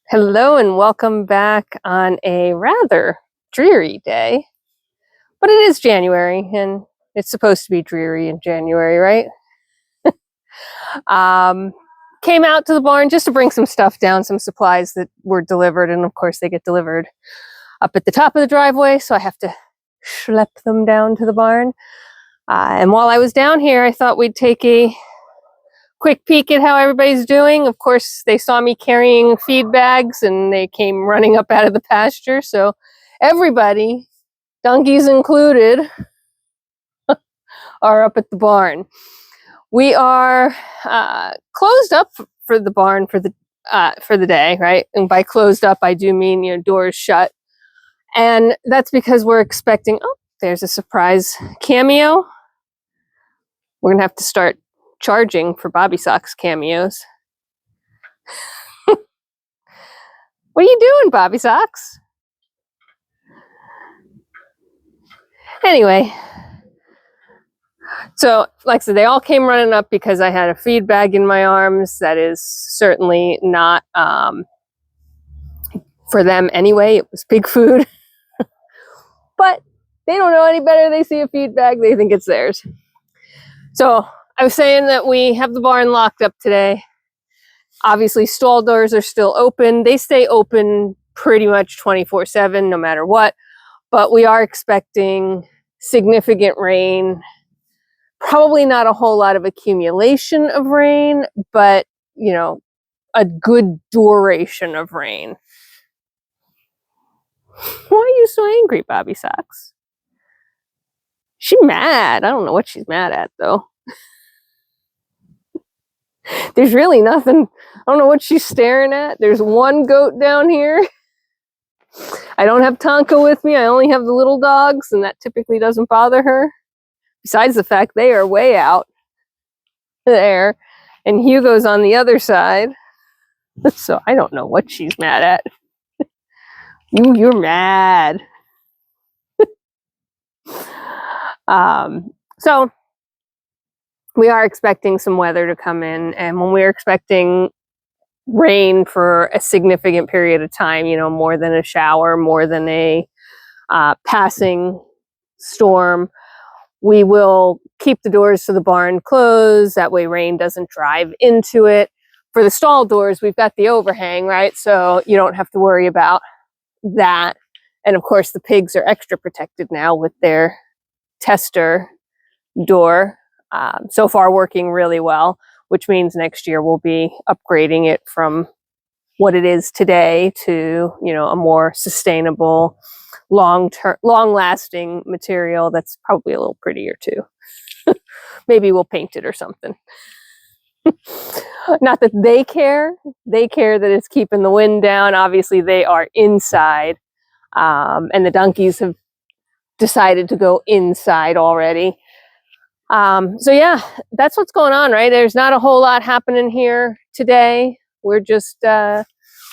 Hello and welcome back on a rather dreary day, but it is January and it's supposed to be dreary in January, right? um, Came out to the barn just to bring some stuff down, some supplies that were delivered, and of course they get delivered up at the top of the driveway, so I have to schlep them down to the barn. And while I was down here, I thought we'd take a quick peek at how everybody's doing. Of course, they saw me carrying feed bags and they came running up out of the pasture. So everybody, donkeys included, are up at the barn. We are closed up for the barn for the day, right? And by closed up, I do mean doors shut. And that's because we're expecting. Oh, there's a surprise cameo. We're gonna have to start charging for Bobbie Sox cameos. What are you doing, Bobbie Sox? Anyway, so like I said, they all came running up because I had a feed bag in my arms. That is certainly not for them anyway. It was pig food. But they don't know any better. They see a feed bag, they think it's theirs. So I was saying that we have the barn locked up today. Obviously, stall doors are still open. They stay open pretty much 24/7, no matter what. But we are expecting significant rain. Probably not a whole lot of accumulation of rain, but, a good duration of rain. Why are you so angry, Bobbie Sox? She's mad. I don't know what she's mad at, though. There's really nothing. I don't know what she's staring at. There's one goat down here. I don't have Tonka with me. I only have the little dogs, and that typically doesn't bother her. Besides the fact they are way out there, and Hugo's on the other side. So I don't know what she's mad at. You're mad. So we are expecting some weather to come in, and when we're expecting rain for a significant period of time, more than a shower, more than a passing storm, we will keep the doors to the barn closed. That way rain doesn't drive into it. For the stall doors, we've got the overhang, right? So you don't have to worry about that. And of course, the pigs are extra protected now with their tester door. So far working really well, which means next year we'll be upgrading it from what it is today to, a more sustainable, long-lasting material that's probably a little prettier too. Maybe we'll paint it or something. Not that they care. They care that it's keeping the wind down. Obviously, they are inside, and the donkeys have decided to go inside already. So yeah, that's what's going on, right? There's not a whole lot happening here today. We're just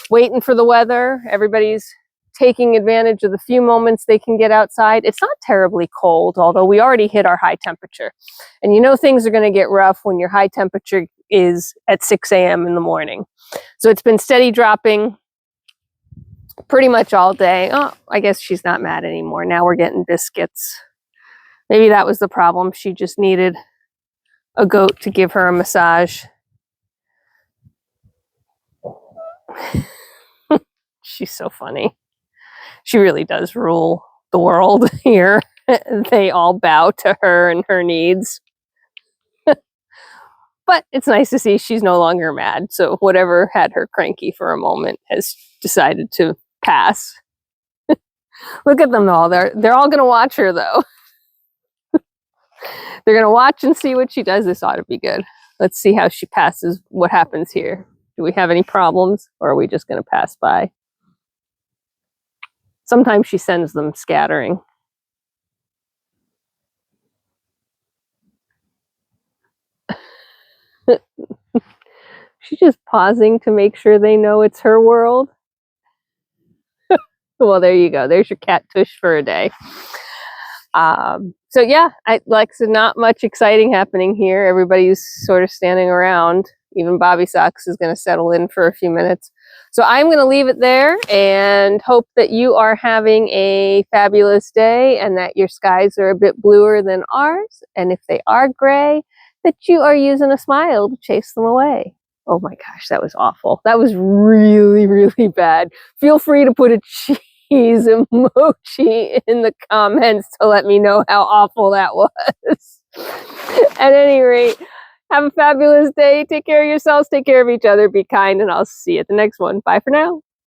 waiting for the weather. Everybody's taking advantage of the few moments they can get outside. It's not terribly cold, although we already hit our high temperature. And things are going to get rough when your high temperature is at 6 a.m. in the morning. So it's been steady dropping pretty much all day. Oh, I guess she's not mad anymore. Now we're getting biscuits. Maybe that was the problem. She just needed a goat to give her a massage. She's so funny. She really does rule the world here. They all bow to her and her needs. But it's nice to see she's no longer mad. So whatever had her cranky for a moment has decided to pass. Look at them all. They're all going to watch her, though. They're going to watch and see what she does. This ought to be good. Let's see how she passes. What happens here? Do we have any problems, or are we just going to pass by? Sometimes she sends them scattering. She's just pausing to make sure they know it's her world. Well, there you go. There's your cat tush for a day. So yeah, like I said, not much exciting happening here. Everybody's sort of standing around. Even Bobbie Sox is going to settle in for a few minutes. So I'm going to leave it there and hope that you are having a fabulous day and that your skies are a bit bluer than ours. And if they are gray, that you are using a smile to chase them away. Oh my gosh, that was awful. That was really, really bad. Feel free to put a cheese emoji in the comments to let me know how awful that was. At any rate, have a fabulous day. Take care of yourselves. Take care of each other. Be kind, and I'll see you at the next one. Bye for now.